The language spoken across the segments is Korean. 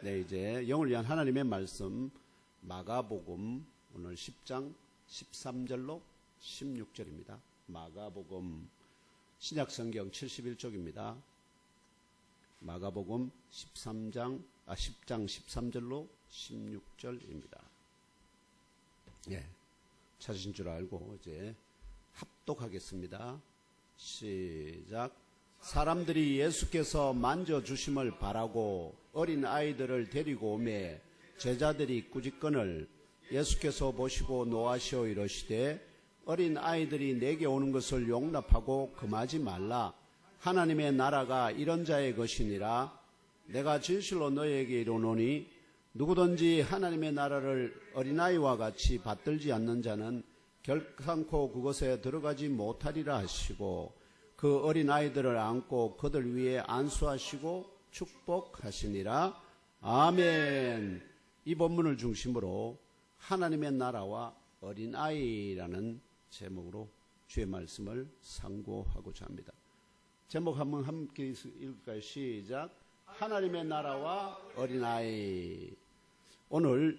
네, 이제 영을 위한 하나님의 말씀 마가복음 오늘 10장 13절로 16절입니다. 마가복음 신약성경 71쪽입니다. 마가복음 10장 13절로 16절입니다. 예, 찾으신 줄 알고 이제 합독하겠습니다. 시작. 사람들이 예수께서 만져주심을 바라고 어린 아이들을 데리고 오매 제자들이 꾸짖거늘 예수께서 보시고 노하시어 이르시되 어린 아이들이 내게 오는 것을 용납하고 금하지 말라. 하나님의 나라가 이런 자의 것이니라. 내가 진실로 너희에게 이르노니 누구든지 하나님의 나라를 어린아이와 같이 받들지 않는 자는 결단코 그것에 들어가지 못하리라 하시고 그 어린아이들을 안고 그들 위에 안수하시고 축복하시니라. 아멘. 이 본문을 중심으로 하나님의 나라와 어린아이라는 제목으로 주의 말씀을 상고하고자 합니다. 제목 한번 함께 읽을까요? 시작. 하나님의 나라와 어린아이. 오늘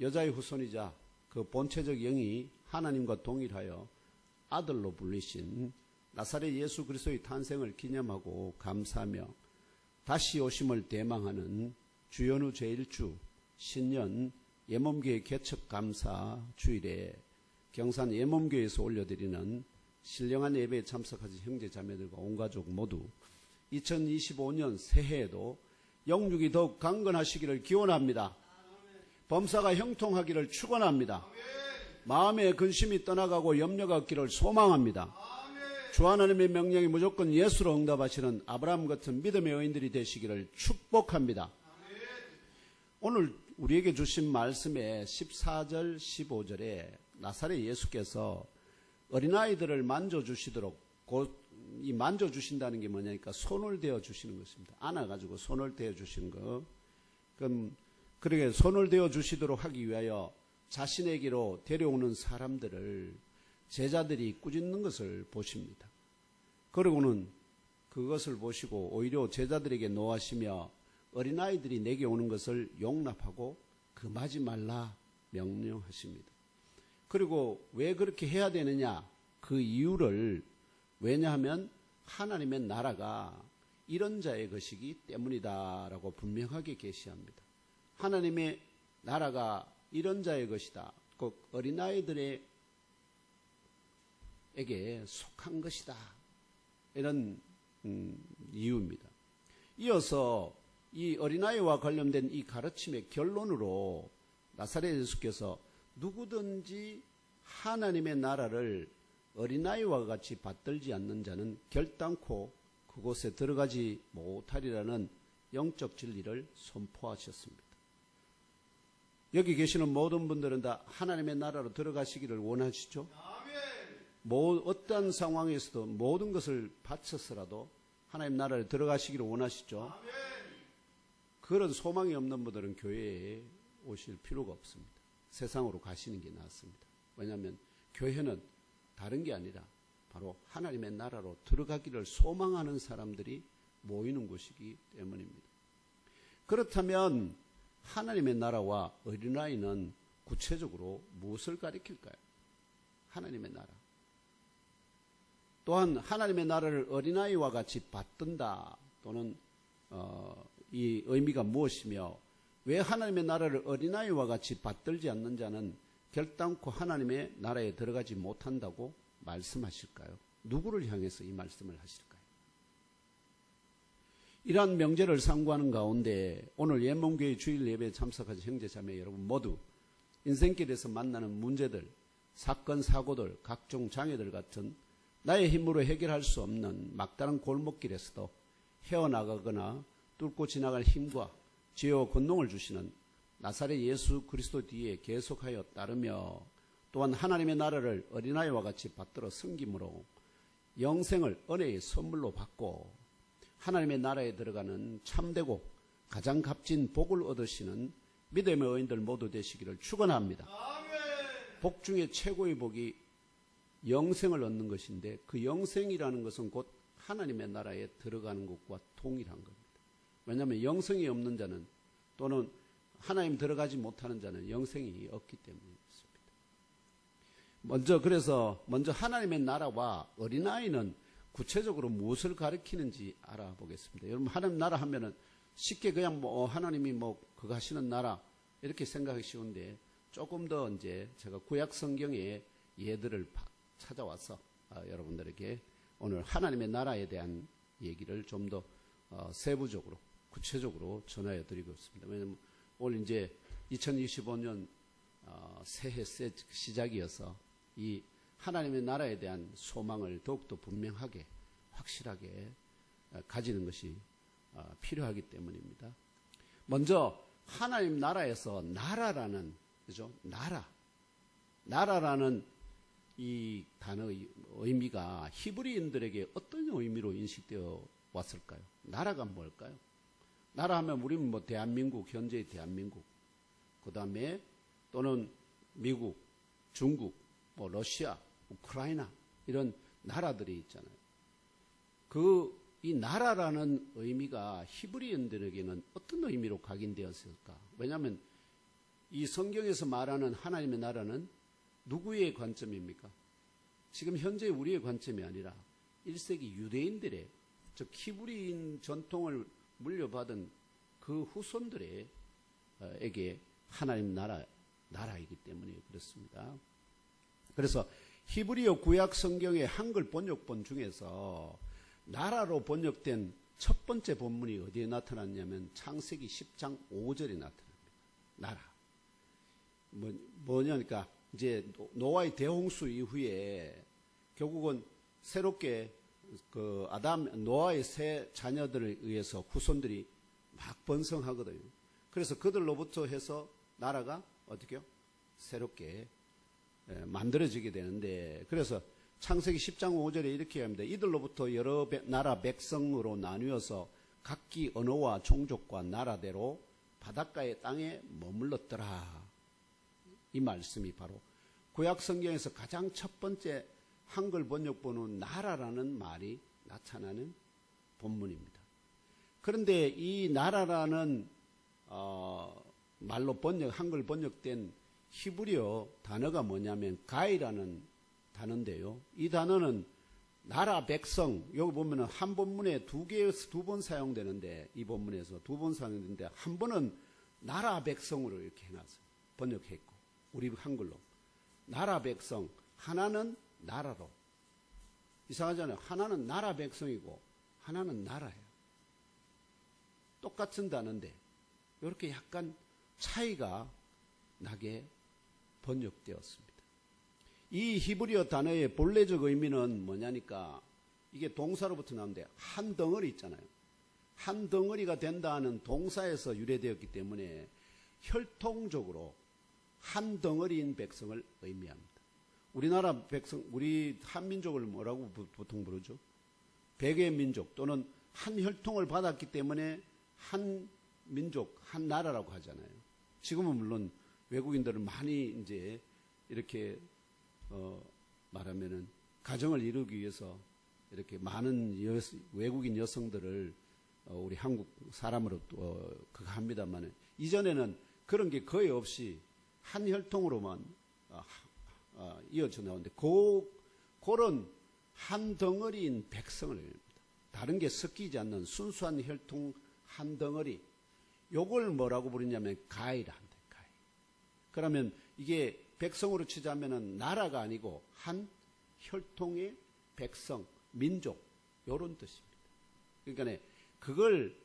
여자의 후손이자 그 본체적 영이 하나님과 동일하여 아들로 불리신 나사렛 예수 그리스도의 탄생을 기념하고 감사하며 다시 오심을 대망하는 주연후 제1주 신년 예몸교회 개척 감사 주일에 경산 예몸교회에서 올려드리는 신령한 예배에 참석하신 형제 자매들과 온 가족 모두 2025년 새해에도 영육이 더욱 강건하시기를 기원합니다. 범사가 형통하기를 축원합니다. 마음의 근심이 떠나가고 염려가 없기를 소망합니다. 주 하나님의 명령이 무조건 예수로 응답하시는 아브라함 같은 믿음의 여인들이 되시기를 축복합니다. 오늘 우리에게 주신 말씀의 14절 15절에 나사렛 예수께서 어린아이들을 만져주시도록 이 만져주신다는 게 뭐냐니까 손을 대어 주시는 것입니다. 안아가지고 손을 대어 주시는 거. 그럼 그렇게 손을 대어 주시도록 하기 위하여 자신에게로 데려오는 사람들을 제자들이 꾸짖는 것을 보십니다. 그러고는 그것을 보시고 오히려 제자들에게 노하시며 어린아이들이 내게 오는 것을 용납하고 금하지 말라 명령하십니다. 그리고 왜 그렇게 해야 되느냐? 그 이유를 왜냐하면 하나님의 나라가 이런 자의 것이기 때문이다라고 분명하게 계시합니다. 하나님의 나라가 이런 자의 것이다. 꼭 어린아이들에게 속한 것이다. 이런 이유입니다. 이어서 이 어린아이와 관련된 이 가르침의 결론으로 나사렛 예수께서 누구든지 하나님의 나라를 어린아이와 같이 받들지 않는 자는 결단코 그곳에 들어가지 못하리라는 영적 진리를 선포하셨습니다. 여기 계시는 모든 분들은 다 하나님의 나라로 들어가시기를 원하시죠? 어떠한 상황에서도 모든 것을 바쳐서라도 하나님 나라에 들어가시기를 원하시죠? 그런 소망이 없는 분들은 교회에 오실 필요가 없습니다. 세상으로 가시는 게 낫습니다. 왜냐하면 교회는 다른 게 아니라 바로 하나님의 나라로 들어가기를 소망하는 사람들이 모이는 곳이기 때문입니다. 그렇다면 하나님의 나라와 어린아이는 구체적으로 무엇을 가리킬까요? 하나님의 나라. 또한 하나님의 나라를 어린아이와 같이 받든다 또는 이 의미가 무엇이며 왜 하나님의 나라를 어린아이와 같이 받들지 않는 자는 결단코 하나님의 나라에 들어가지 못한다고 말씀하실까요? 누구를 향해서 이 말씀을 하실까요? 이러한 명제를 상고하는 가운데 오늘 예몸교회 주일 예배에 참석하신 형제자매 여러분 모두 인생길에서 만나는 문제들, 사건, 사고들, 각종 장애들 같은 나의 힘으로 해결할 수 없는 막다른 골목길에서도 헤어나가거나 뚫고 지나갈 힘과 지혜와 권능을 주시는 나사렛 예수 그리스도 뒤에 계속하여 따르며 또한 하나님의 나라를 어린아이와 같이 받들어 섬김으로 영생을 은혜의 선물로 받고 하나님의 나라에 들어가는 참되고 가장 값진 복을 얻으시는 믿음의 의인들 모두 되시기를 축원합니다. 복 중에 최고의 복이 영생을 얻는 것인데 그 영생이라는 것은 곧 하나님의 나라에 들어가는 것과 동일한 겁니다. 왜냐하면 영생이 없는 자는 또는 하나님 들어가지 못하는 자는 영생이 없기 때문입니다. 먼저 하나님의 나라와 어린아이는 구체적으로 무엇을 가리키는지 알아보겠습니다. 여러분, 하나님 나라 하면은 쉽게 그냥 하나님이 그거 하시는 나라 이렇게 생각하기 쉬운데, 조금 더 이제 제가 구약 성경의 예들을 찾아와서 여러분들에게 오늘 하나님의 나라에 대한 얘기를 좀 더 세부적으로 구체적으로 전하여 드리고 있습니다. 왜냐하면 오늘 이제 2025년 새해 시작이어서 이 하나님의 나라에 대한 소망을 더욱더 분명하게 확실하게 가지는 것이 필요하기 때문입니다. 먼저 하나님 나라에서 나라라는, 그죠? 나라라는 이 단어의 의미가 히브리인들에게 어떤 의미로 인식되어 왔을까요? 나라가 뭘까요? 나라 하면 우리는 대한민국, 현재의 대한민국, 그 다음에 또는 미국, 중국, 러시아, 우크라이나 이런 나라들이 있잖아요. 이 나라라는 의미가 히브리인들에게는 어떤 의미로 각인되었을까? 왜냐하면 이 성경에서 말하는 하나님의 나라는 누구의 관점입니까? 지금 현재 우리의 관점이 아니라 1세기 유대인들의, 즉 히브리인 전통을 물려받은 그 후손들에게 하나님 나라이기 때문에 그렇습니다. 그래서 히브리어 구약 성경의 한글 번역본 중에서 나라로 번역된 첫 번째 본문이 어디에 나타났냐면 창세기 10장 5절에 나타납니다. 나라. 뭐냐니까 이제 노아의 대홍수 이후에 결국은 새롭게 노아의 새 자녀들에 의해서 후손들이 막 번성하거든요. 그래서 그들로부터 해서 나라가 어떻게요? 새롭게 만들어지게 되는데, 그래서 창세기 10장 5절에 이렇게 합니다. 이들로부터 여러 나라 백성으로 나뉘어서 각기 언어와 종족과 나라대로 바닷가의 땅에 머물렀더라. 이 말씀이 바로 구약 성경에서 가장 첫 번째 한글 번역본은 나라라는 말이 나타나는 본문입니다. 그런데 이 나라라는 말로 한글 번역된 히브리어 단어가 뭐냐면 가이라는 단어인데요. 이 단어는 나라 백성, 여기 보면은 한 본문에 두 번 사용되는데, 이 본문에서 두 번 사용되는데 한 번은 나라 백성으로 이렇게 해놨어요. 번역했고, 우리 한글로 나라 백성, 하나는 나라로. 이상하잖아요. 하나는 나라 백성이고 하나는 나라예요. 똑같은 단어인데 이렇게 약간 차이가 나게 번역되었습니다. 이 히브리어 단어의 본래적 의미는 뭐냐니까, 이게 동사로부터 나오는데 한 덩어리 있잖아요. 한 덩어리가 된다는 동사에서 유래되었기 때문에 혈통적으로 한 덩어리인 백성을 의미합니다. 우리나라 백성, 우리 한민족을 뭐라고 보통 부르죠? 백의 민족 또는 한 혈통을 받았기 때문에 한 민족, 한 나라라고 하잖아요. 지금은 물론 외국인들은 많이 이제 이렇게 말하면은 가정을 이루기 위해서 이렇게 많은 외국인 여성들을 우리 한국 사람으로 그거 합니다만, 이전에는 그런 게 거의 없이 한 혈통으로만 이어져 나오는데 그런 한 덩어리인 백성을 의미합니다. 다른 게 섞이지 않는 순수한 혈통 한 덩어리, 요걸 뭐라고 부르냐면 가이라 합니다. 가이. 그러면 이게 백성으로 치자면은 나라가 아니고 한 혈통의 백성, 민족, 요런 뜻입니다. 그러니까 그걸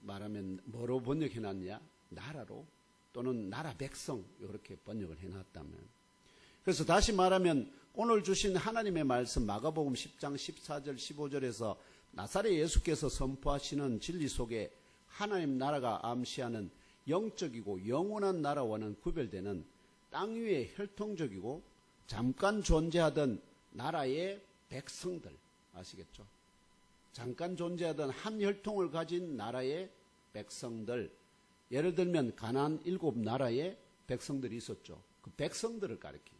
말하면 뭐로 번역해놨냐? 나라로 또는 나라 백성, 이렇게 번역을 해놨다면. 그래서 다시 말하면 오늘 주신 하나님의 말씀 마가복음 10장 14절 15절에서 나사렛 예수께서 선포하시는 진리 속에 하나님 나라가 암시하는 영적이고 영원한 나라와는 구별되는 땅 위에 혈통적이고 잠깐 존재하던 나라의 백성들, 아시겠죠? 잠깐 존재하던 한 혈통을 가진 나라의 백성들, 예를 들면 가나안 7나라의 백성들이 있었죠. 그 백성들을 가리킵니다.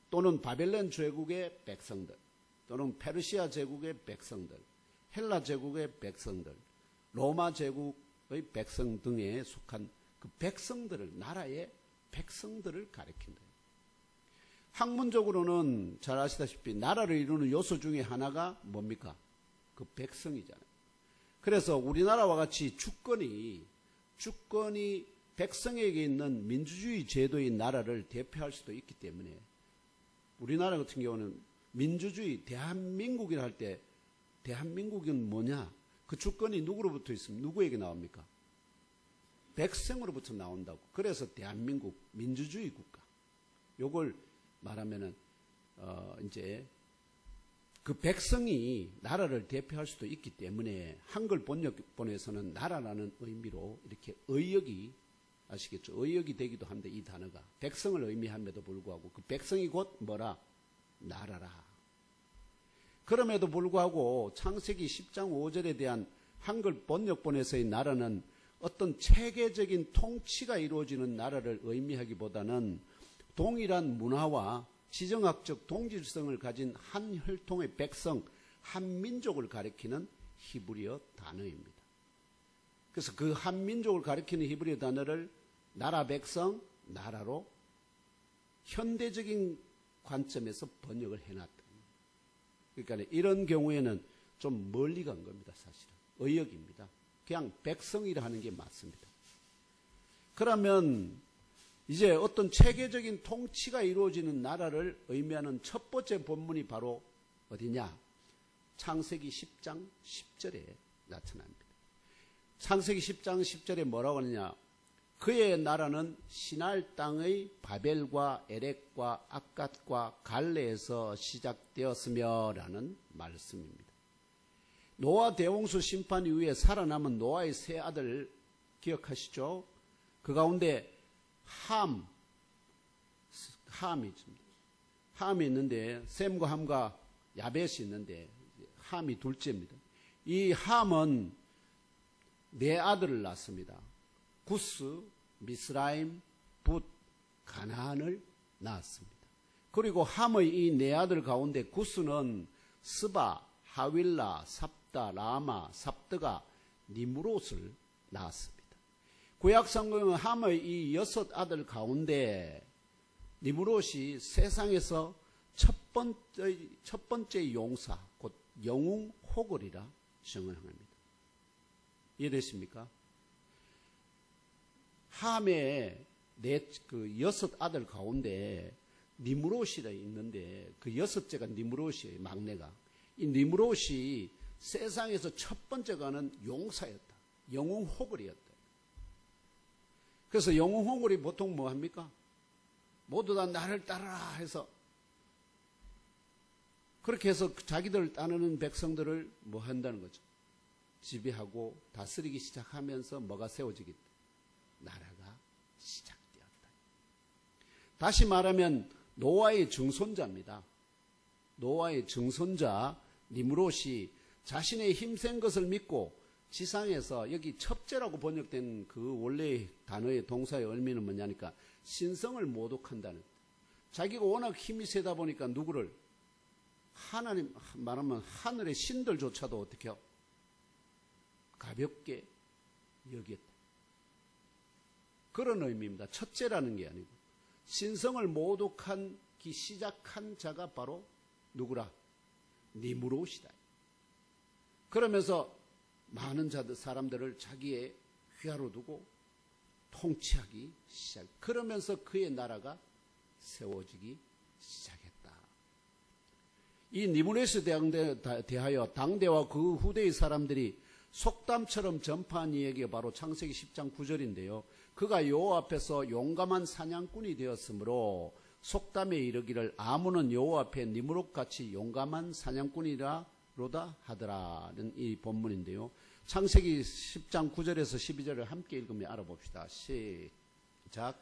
또는 바벨론 제국의 백성들, 또는 페르시아 제국의 백성들, 헬라 제국의 백성들, 로마 제국의 백성 등에 속한 그 백성들을, 나라의 백성들을 가리킨다. 학문적으로는 잘 아시다시피 나라를 이루는 요소 중에 하나가 뭡니까? 그 백성이잖아요. 그래서 우리나라와 같이 주권이 백성에게 있는 민주주의 제도의 나라를 대표할 수도 있기 때문에, 우리나라 같은 경우는 민주주의, 대한민국이라 할 때 대한민국은 뭐냐? 그 주권이 누구로부터 있으면 누구에게 나옵니까? 백성으로부터 나온다고. 그래서 대한민국 민주주의 국가. 요걸 말하면은 이제 그 백성이 나라를 대표할 수도 있기 때문에 한글 번역본에서는 나라라는 의미로 이렇게 의역이, 아시겠죠? 의역이 되기도 한데, 이 단어가 백성을 의미함에도 불구하고 그 백성이 곧 뭐라? 나라라. 그럼에도 불구하고 창세기 10장 5절에 대한 한글 번역본에서의 나라는 어떤 체계적인 통치가 이루어지는 나라를 의미하기보다는 동일한 문화와 지정학적 동질성을 가진 한 혈통의 백성, 한 민족을 가리키는 히브리어 단어입니다. 그래서 그 한 민족을 가리키는 히브리어 단어를 나라 백성, 나라로 현대적인 관점에서 번역을 해놨다. 그러니까 이런 경우에는 좀 멀리 간 겁니다, 사실은. 의역입니다. 그냥 백성이라 하는 게 맞습니다. 그러면 이제 어떤 체계적인 통치가 이루어지는 나라를 의미하는 첫 번째 본문이 바로 어디냐? 창세기 10장 10절에 나타납니다. 창세기 10장 10절에 뭐라고 하느냐? 그의 나라는 시날 땅의 바벨과 에렉과 악갓과 갈레에서 시작되었으며 라는 말씀입니다. 노아 대홍수 심판 이후에 살아남은 노아의 세 아들 기억하시죠? 그 가운데 함이 있는데, 셈과 함과 야벳이 있는데 함이 둘째입니다. 이 함은 네 아들을 낳습니다. 구스, 미스라임, 붓, 가나안을 낳았습니다. 그리고 함의 이 네 아들 가운데 구스는 스바, 하윌라, 삽다, 라마, 삽드가, 니므롯을 낳았습니다. 구약 성경은 함의 이 6 아들 가운데 니므롯이 세상에서 첫 번째 용사, 곧 영웅 호걸이라 정언합니다. 이해되십니까? 함의 그 6 아들 가운데 니므롯이 있는데, 그 6째가 니므롯이에요, 막내가. 이 니므롯이 세상에서 첫 번째 가는 용사였다. 영웅 호걸이었다. 그래서 영웅 호걸이 보통 뭐 합니까? 모두 다 나를 따르라 해서, 그렇게 해서 자기들을 따르는 백성들을 뭐 한다는 거죠? 지배하고 다스리기 시작하면서 뭐가 세워지겠다? 나라가 시작되었다. 다시 말하면 노아의 증손자입니다. 노아의 증손자 니므롯이 자신의 힘센 것을 믿고 지상에서, 여기 첩제라고 번역된 그 원래 단어의 동사의 의미는 뭐냐니까 신성을 모독한다는, 자기가 워낙 힘이 세다 보니까 누구를, 하나님, 말하면 하늘의 신들조차도 어떻게 해요? 가볍게 여겼다. 그런 의미입니다. 첫째라는 게 아니고 신성을 모독하기 시작한 자가 바로 누구라? 니므롯이다. 그러면서 많은 사람들을 자기의 휘하로 두고 통치하기 시작. 그러면서 그의 나라가 세워지기 시작했다. 이 니므롯에 대하여 당대와 그 후대의 사람들이 속담처럼 전파한 이야기가 바로 창세기 10장 9절인데요. 그가 여호와 앞에서 용감한 사냥꾼이 되었으므로 속담에 이르기를 아문은 여호와 앞에 니므롯같이 용감한 사냥꾼이로다 하더라는 이 본문인데요. 창세기 10장 9절에서 12절을 함께 읽으며 알아봅시다. 시작.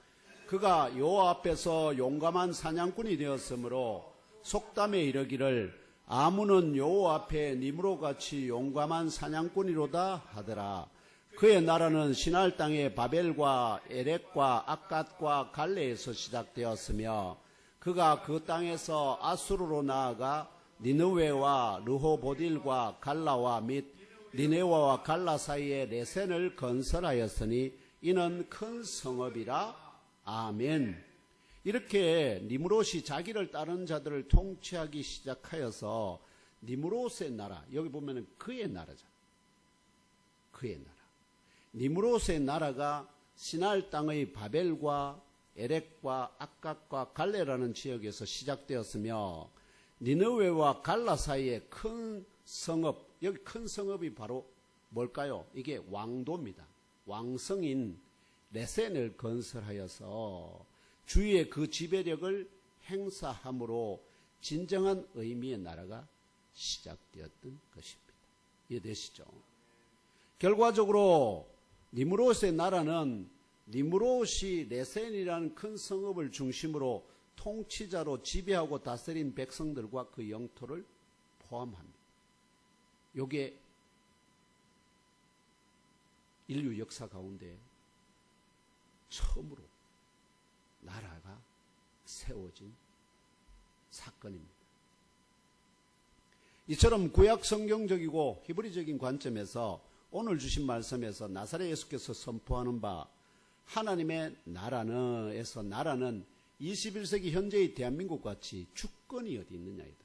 그가 여호와 앞에서 용감한 사냥꾼이 되었으므로 속담에 이르기를 아문은 여호와 앞에 니므롯같이 용감한 사냥꾼이로다 하더라. 그의 나라는 시날 땅의 바벨과 에렉과 악갓과 갈레에서 시작되었으며 그가 그 땅에서 아수르로 나아가 니느웨와 르호보딜과 갈라와 및 니네와와 갈라 사이에 레센을 건설하였으니 이는 큰 성읍이라. 아멘. 이렇게 니므롯이 자기를 따르는 자들을 통치하기 시작하여서 니므롯의 나라, 여기 보면은 그의 나라잖아. 그의 나라. 니므롯의 나라가 시날 땅의 바벨과 에렉과 악각과 갈레라는 지역에서 시작되었으며 니느웨와 갈라 사이에 큰 성읍, 여기 큰 성읍이 바로 뭘까요? 이게 왕도입니다. 왕성인 레센을 건설하여서 주위에 그 지배력을 행사함으로 진정한 의미의 나라가 시작되었던 것입니다. 이해되시죠? 결과적으로 니므롯의 나라는 니므롯이 레센이라는 큰 성읍을 중심으로 통치자로 지배하고 다스린 백성들과 그 영토를 포함합니다. 이게 인류 역사 가운데 처음으로 나라가 세워진 사건입니다. 이처럼 구약 성경적이고 히브리적인 관점에서 오늘 주신 말씀에서 나사렛 예수께서 선포하는 바 하나님의 나라는에서 나라는 21세기 현재의 대한민국 같이 주권이 어디 있느냐이다.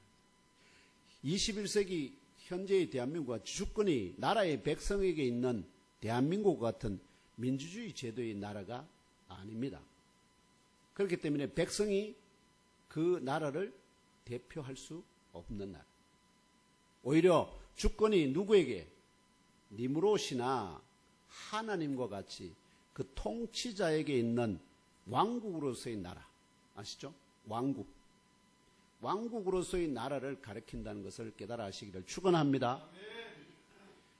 21세기 현재의 대한민국 같이 주권이 나라의 백성에게 있는 대한민국 같은 민주주의 제도의 나라가 아닙니다. 그렇기 때문에 백성이 그 나라를 대표할 수 없는 나라. 오히려 주권이 누구에게? 니므롯이나 하나님과 같이 그 통치자에게 있는 왕국으로서의 나라. 아시죠? 왕국. 왕국으로서의 나라를 가리킨다는 것을 깨달아 하시기를 축원합니다.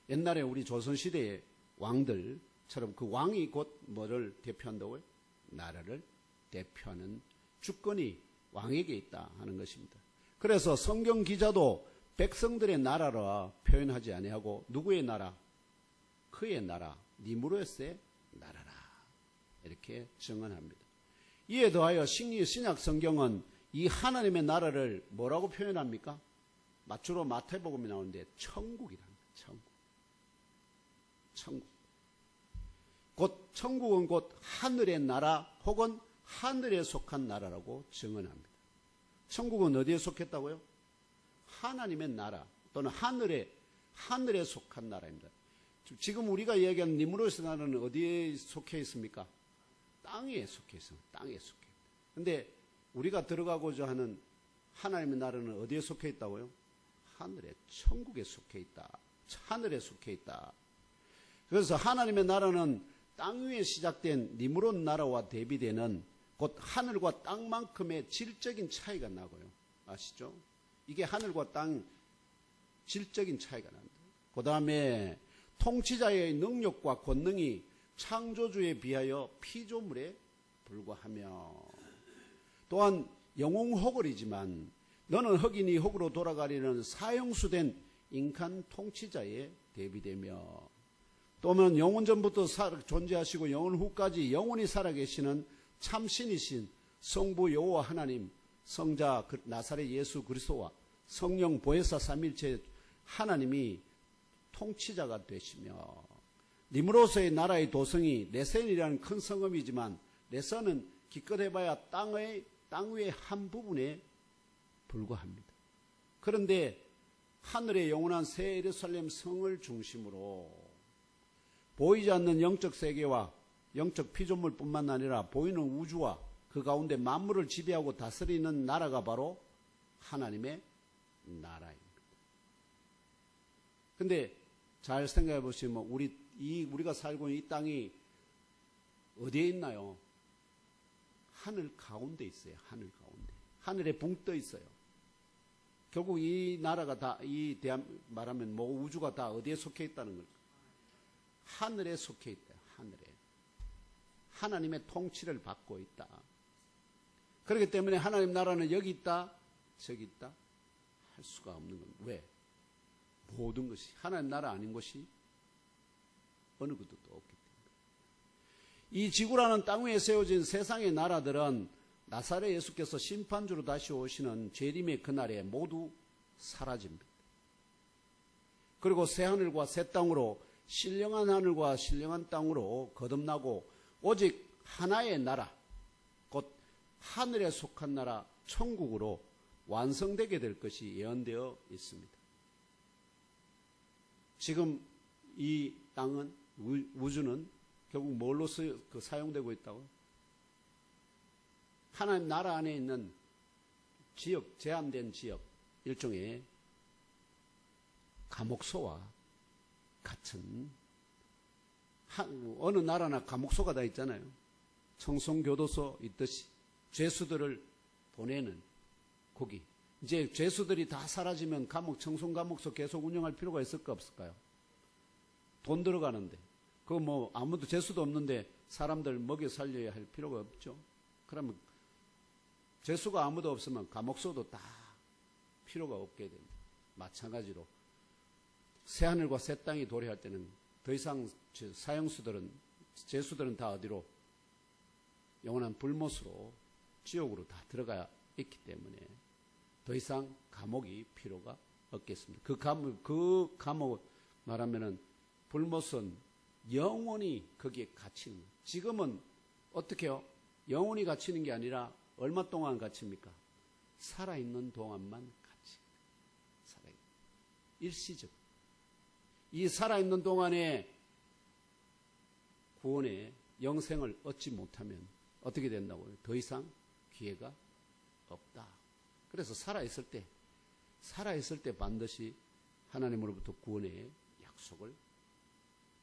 옛날에 우리 조선시대의 왕들처럼 그 왕이 곧 뭐를 대표한다고요? 나라를 대표하는 주권이 왕에게 있다 하는 것입니다. 그래서 성경 기자도 백성들의 나라라 표현하지 아니하고 누구의 나라? 그의 나라, 니므롯의 나라라 이렇게 증언합니다. 이에 더하여 신약 성경은 이 하나님의 나라를 뭐라고 표현합니까? 주로 마태복음이 나오는데 천국이랍니다. 천국. 곧 천국은 곧 하늘의 나라 혹은 하늘에 속한 나라라고 증언합니다. 천국은 어디에 속했다고요? 하나님의 나라 또는 하늘에 속한 나라입니다. 지금 우리가 이야기하는 니므롯의 나라는 어디에 속해 있습니까? 땅에 속해 있습니다. 땅에 속해. 근데 우리가 들어가고자 하는 하나님의 나라는 어디에 속해 있다고요? 하늘에, 천국에 속해 있다. 하늘에 속해 있다. 그래서 하나님의 나라는 땅 위에 시작된 니므롯 나라와 대비되는 곧 하늘과 땅만큼의 질적인 차이가 나고요. 아시죠? 이게 하늘과 땅 질적인 차이가 납니다. 그 다음에 통치자의 능력과 권능이 창조주에 비하여 피조물에 불과하며 또한 영웅허걸이지만 너는 흑인이 흑으로 돌아가리는 사형수된 인간 통치자에 대비되며 또는 영원 전부터 존재하시고 영원 후까지 영원히 살아계시는 참신이신 성부 여호와 하나님 성자 나사렛 예수 그리스도와 성령 보혜사 삼일체 하나님이 통치자가 되시며 니므롯의 나라의 도성이 레센이라는 큰 성읍이지만 레센은 기껏해봐야 땅 위의 한 부분에 불과합니다. 그런데 하늘의 영원한 새 예루살렘 성을 중심으로 보이지 않는 영적 세계와 영적 피조물뿐만 아니라 보이는 우주와 그 가운데 만물을 지배하고 다스리는 나라가 바로 하나님의 나라입니다. 근데 잘 생각해 보시면 우리가 살고 있는 이 땅이 어디에 있나요? 하늘 가운데 있어요. 하늘 가운데. 하늘에 붕 떠 있어요. 결국 이 나라가 다, 말하면 뭐 우주가 다 어디에 속해 있다는 거죠? 하늘에 속해 있다. 하늘에. 하나님의 통치를 받고 있다. 그렇기 때문에 하나님 나라는 여기 있다, 저기 있다 할 수가 없는 겁니다. 왜? 모든 것이 하나님 나라 아닌 것이 어느 것도 없기 때문에. 이 지구라는 땅 위에 세워진 세상의 나라들은 나사렛 예수께서 심판주로 다시 오시는 재림의 그날에 모두 사라집니다. 그리고 새 하늘과 새 땅으로 신령한 하늘과 신령한 땅으로 거듭나고 오직 하나의 나라, 곧 하늘에 속한 나라 천국으로 완성되게 될 것이 예언되어 있습니다. 지금 이 땅은, 우주는 결국 뭘로 사용되고 있다고요? 하나님 나라 안에 있는 지역, 제한된 지역, 일종의 감옥소와 같은, 어느 나라나 감옥소가 다 있잖아요. 청송교도소 있듯이 죄수들을 보내는 거기. 이제 죄수들이 다 사라지면 청송감옥소 계속 운영할 필요가 있을까 없을까요? 돈 들어가는데. 그거 뭐 아무도 죄수도 없는데 사람들 먹여 살려야 할 필요가 없죠. 그러면 죄수가 아무도 없으면 감옥소도 다 필요가 없게 됩니다. 마찬가지로 새하늘과 새 땅이 도래할 때는 더 이상 사형수들은, 죄수들은 다 어디로? 영원한 불못으로, 지옥으로 다 들어가 있기 때문에 더 이상 감옥이 필요가 없겠습니다. 그 감옥 말하면은 불못은 영원히 거기에 갇히는 거예요. 지금은 어떻게 해요? 영원히 갇히는 게 아니라 얼마 동안 갇힙니까? 살아있는 동안만 갇힙니다. 살아있는. 일시적. 이 살아있는 동안에 구원의 영생을 얻지 못하면 어떻게 된다고요? 더 이상 기회가 없다. 그래서 살아있을 때 반드시 하나님으로부터 구원의 약속을,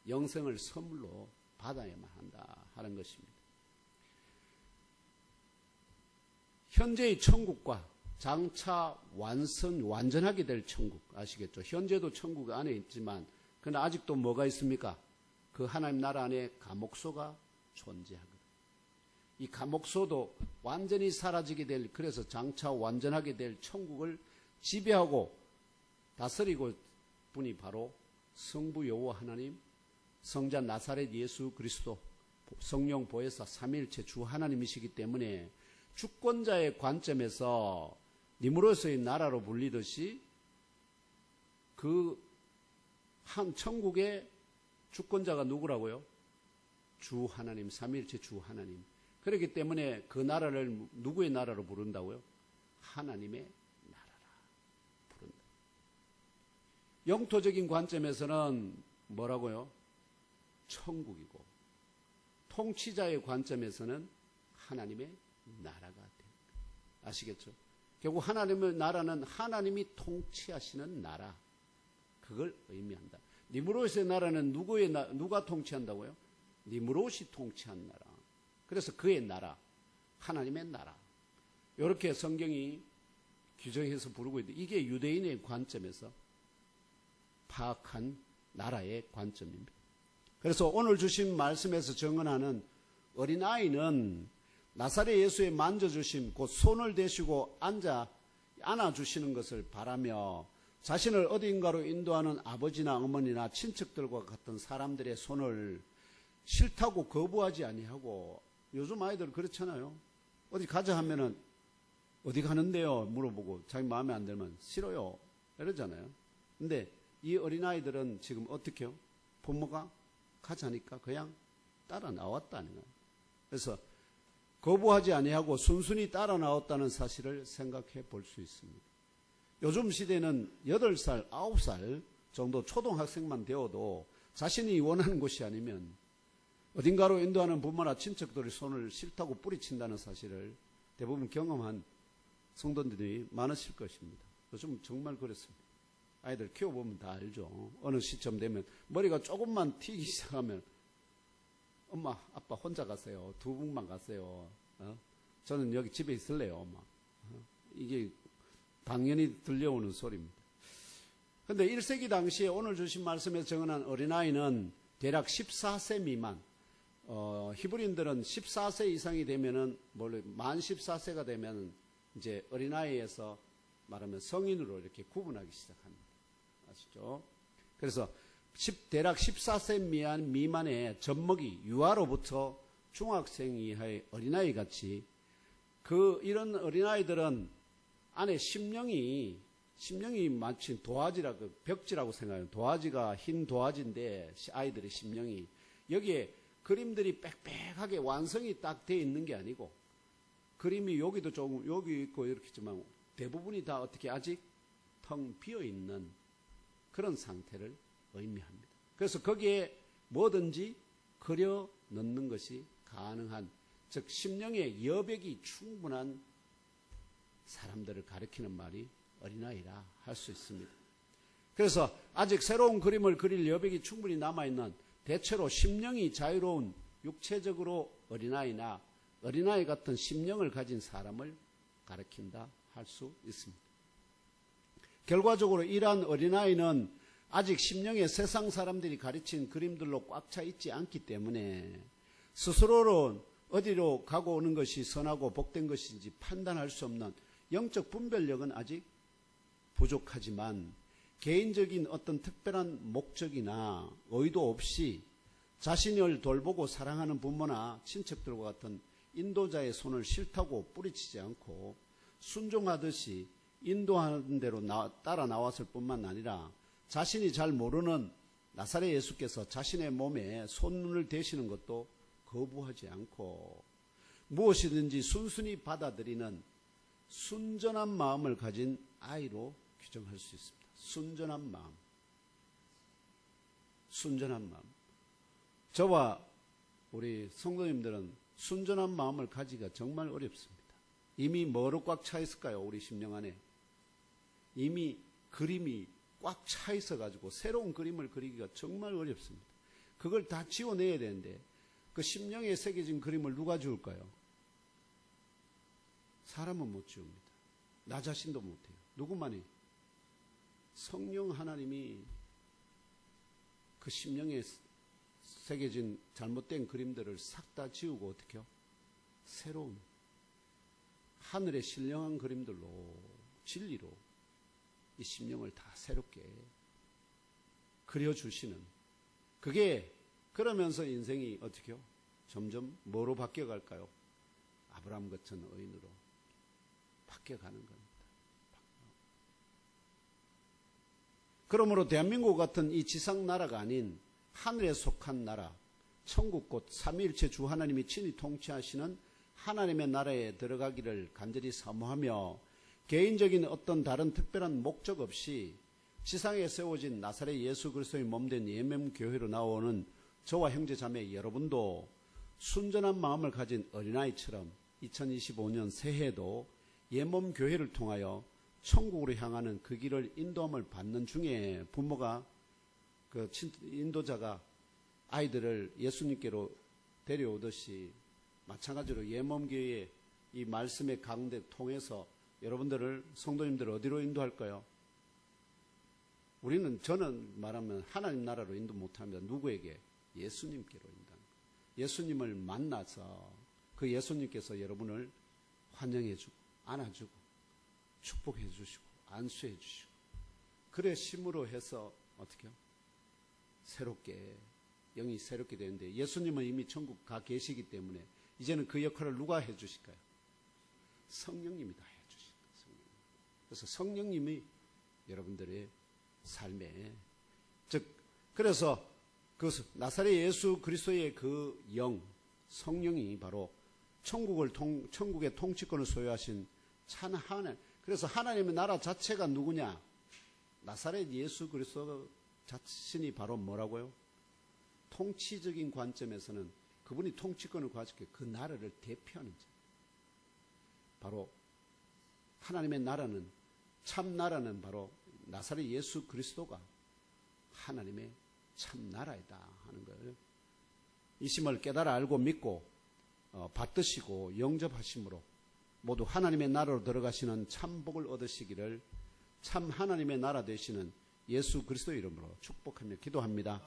영생을 선물로 받아야만 한다 하는 것입니다. 현재의 천국과 장차 완전하게 될 천국 아시겠죠? 현재도 천국 안에 있지만 그러나 아직도 뭐가 있습니까? 그 하나님 나라 안에 감옥소가 존재하거든요. 이 감옥소도 완전히 사라지게 될, 그래서 장차 완전하게 될 천국을 지배하고 다스리고 분이 바로 성부 여호와 하나님, 성자 나사렛 예수 그리스도, 성령 보혜사 삼위일체 주 하나님이시기 때문에 주권자의 관점에서 니무롯의 나라로 불리듯이 그 한 천국의 주권자가 누구라고요? 주 하나님, 삼위일체 주 하나님. 그렇기 때문에 그 나라를 누구의 나라로 부른다고요? 하나님의 나라라 부른다. 영토적인 관점에서는 뭐라고요? 천국이고, 통치자의 관점에서는 하나님의 나라가 됩니다. 아시겠죠? 결국 하나님의 나라는 하나님이 통치하시는 나라, 그걸 의미한다. 니무롯의 나라는 누가 통치한다고요? 니무롯이 통치한 나라. 그래서 그의 나라, 하나님의 나라. 이렇게 성경이 규정해서 부르고 있는데, 이게 유대인의 관점에서 파악한 나라의 관점입니다. 그래서 오늘 주신 말씀에서 정언하는 어린아이는 나사렛 예수의 만져주심, 곧 손을 대시고 안아주시는 것을 바라며 자신을 어딘가로 인도하는 아버지나 어머니나 친척들과 같은 사람들의 손을 싫다고 거부하지 아니하고, 요즘 아이들 그렇잖아요. 어디 가자 하면은 어디 가는데요? 물어보고 자기 마음에 안 들면 싫어요. 이러잖아요. 근데 이 어린아이들은 지금 어떻게 해요? 부모가 가자니까 그냥 따라 나왔다는 거예요. 그래서 거부하지 아니하고 순순히 따라 나왔다는 사실을 생각해 볼 수 있습니다. 요즘 시대는 8살, 9살 정도 초등학생만 되어도 자신이 원하는 곳이 아니면 어딘가로 인도하는 부모나 친척들의 손을 싫다고 뿌리친다는 사실을 대부분 경험한 성도들이 많으실 것입니다. 요즘 정말 그렇습니다. 아이들 키워보면 다 알죠. 어느 시점 되면 머리가 조금만 튀기 시작하면 엄마, 아빠 혼자 가세요. 두 분만 가세요. 저는 여기 집에 있을래요, 엄마. 이게 당연히 들려오는 소리입니다. 그런데 1세기 당시에 오늘 주신 말씀에서 정언한 어린아이는 대략 14세 미만, 히브리인들은 14세 이상이 되면은, 만 14세가 되면 이제 어린아이에서 말하면 성인으로 이렇게 구분하기 시작합니다. 아시죠? 그래서 대략 14세 미만의 젖먹이, 유아로부터 중학생 이하의 어린아이 같이 이런 어린아이들은 안에 심령이 심령이 마치 도화지라고, 벽지라고 생각해요. 도화지가 흰 도화지인데 아이들의 심령이 여기에 그림들이 빽빽하게 완성이 딱 돼 있는 게 아니고 그림이 여기도 조금 여기 있고 이렇게 있지만 대부분이 다 어떻게 아직 텅 비어 있는 그런 상태를 의미합니다. 그래서 거기에 뭐든지 그려 넣는 것이 가능한, 즉 심령의 여백이 충분한 사람들을 가리키는 말이 어린아이라 할 수 있습니다. 그래서 아직 새로운 그림을 그릴 여백이 충분히 남아있는, 대체로 심령이 자유로운 육체적으로 어린아이나 어린아이 같은 심령을 가진 사람을 가리킨다 할 수 있습니다. 결과적으로 이러한 어린아이는 아직 심령의 세상 사람들이 가르친 그림들로 꽉 차 있지 않기 때문에 스스로는 어디로 가고 오는 것이 선하고 복된 것인지 판단할 수 없는 영적 분별력은 아직 부족하지만 개인적인 어떤 특별한 목적이나 의도 없이 자신을 돌보고 사랑하는 부모나 친척들과 같은 인도자의 손을 싫다고 뿌리치지 않고 순종하듯이 인도하는 대로 따라 나왔을 뿐만 아니라 자신이 잘 모르는 나사렛 예수께서 자신의 몸에 손을 대시는 것도 거부하지 않고 무엇이든지 순순히 받아들이는 순전한 마음을 가진 아이로 규정할 수 있습니다. 순전한 마음. 순전한 마음. 저와 우리 성도님들은 순전한 마음을 가지기가 정말 어렵습니다. 이미 뭐로 꽉 차 있을까요? 우리 심령 안에. 이미 그림이 꽉 차 있어가지고 새로운 그림을 그리기가 정말 어렵습니다. 그걸 다 지워내야 되는데 그 심령에 새겨진 그림을 누가 지울까요? 사람은 못 지웁니다. 나 자신도 못해요. 누구만이? 성령 하나님이 그 심령에 새겨진 잘못된 그림들을 싹 다 지우고 어떻게 해요? 새로운 하늘의 신령한 그림들로 진리로 이 심령을 다 새롭게 그려주시는, 그게 그러면서 인생이 어떻게 해요? 점점 뭐로 바뀌어갈까요? 아브라함 같은 의인으로 바뀌어가는 겁니다. 그러므로 대한민국 같은 이 지상 나라가 아닌 하늘에 속한 나라, 천국 곧 삼위일체 주 하나님이 친히 통치하시는 하나님의 나라에 들어가기를 간절히 사모하며 개인적인 어떤 다른 특별한 목적 없이 지상에 세워진 나사렛 예수 그리스도의 몸된 예멘교회로 나오는 저와 형제 자매 여러분도 순전한 마음을 가진 어린아이처럼 2025년 새해에도 예몸교회를 통하여 천국으로 향하는 그 길을 인도함을 받는 중에 부모가 그 인도자가 아이들을 예수님께로 데려오듯이 마찬가지로 예몸교회의 이 말씀의 강대 통해서 여러분들을, 성도님들을 어디로 인도할까요? 저는 말하면 하나님 나라로 인도 못합니다. 누구에게? 예수님께로 인도합니다. 예수님을 만나서 그 예수님께서 여러분을 환영해주고 안아주고 축복해 주시고 안수해 주시고, 그래 심으로 해서 어떻게 해요? 새롭게, 영이 새롭게 되는데 예수님은 이미 천국 가 계시기 때문에 이제는 그 역할을 누가 해 주실까요? 성령님이 다 해 주실 거예요. 그래서 성령님이 여러분들의 삶에, 즉 그래서 그 나사렛 예수 그리스도의 그 영, 성령이 바로 천국의 통치권을 소유하신 참 하나님. 그래서 하나님의 나라 자체가 누구냐? 나사렛 예수 그리스도 자신이 바로 뭐라고요? 통치적인 관점에서는 그분이 통치권을 가지고 그 나라를 대표하는 자. 바로 하나님의 나라는, 참 나라는 바로 나사렛 예수 그리스도가 하나님의 참 나라이다 하는 거예요. 이 심을 깨달아 알고 믿고 받드시고 영접하심으로 모두 하나님의 나라로 들어가시는 참 복을 얻으시기를 참 하나님의 나라 되시는 예수 그리스도의 이름으로 축복하며 기도합니다.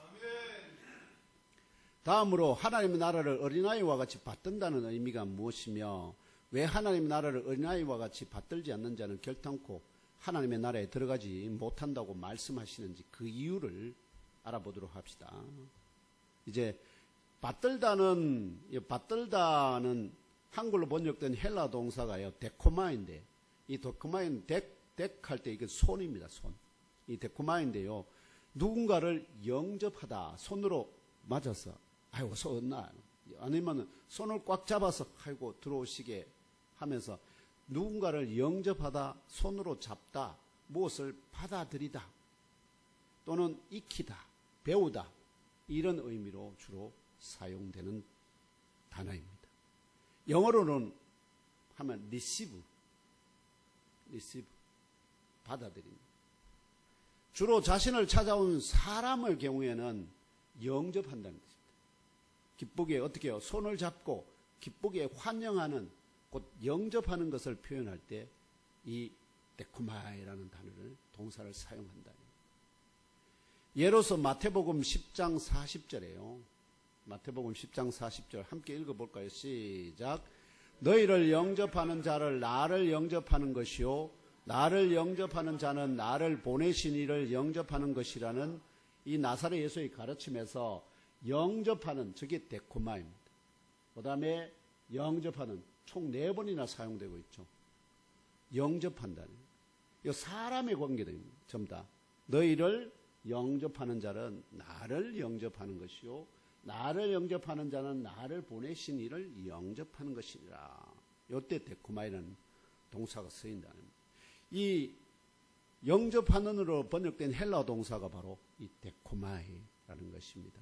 다음으로 하나님의 나라를 어린아이와 같이 받든다는 의미가 무엇이며 왜 하나님의 나라를 어린아이와 같이 받들지 않는 자는 결탄코 하나님의 나라에 들어가지 못한다고 말씀하시는지 그 이유를 알아보도록 합시다. 이제 받들다는 한글로 번역된 헬라 동사가요, 데코마인데, 이 데코마인 덱할 때 이게 손입니다. 손. 이 데코마인데요. 누군가를 영접하다. 손으로 맞아서 아이고 손나 아니면 손을 꽉 잡아서 아이고 들어오시게 하면서 누군가를 영접하다, 손으로 잡다, 무엇을 받아들이다 또는 익히다, 배우다 이런 의미로 주로 사용되는 단어입니다. 영어로는 하면 receive, 받아들입니다. 주로 자신을 찾아온 사람의 경우에는 영접한다는 것입니다. 기쁘게 어떻게 해요? 손을 잡고 기쁘게 환영하는, 곧 영접하는 것을 표현할 때 이 데코마이라는 단어를, 동사를 사용한다. 예로서 마태복음 10장 40절에요. 마태복음 10장 40절 함께 읽어볼까요? 시작. 너희를 영접하는 자를 나를 영접하는 것이요 나를 영접하는 자는 나를 보내신 이를 영접하는 것이라는 이 나사렛 예수의 가르침에서 영접하는, 저게 데코마입니다. 그 다음에 영접하는 총 4번이나 사용되고 있죠. 영접한다는 이 사람의 관계입니다. 전부 다 너희를 영접하는 자는 나를 영접하는 것이요 나를 영접하는 자는 나를 보내신 이를 영접하는 것이니라. 이때 데코마이라는 동사가 쓰인다는 겁니다. 이 영접하는으로 번역된 헬라어 동사가 바로 이 데코마이라는 것입니다.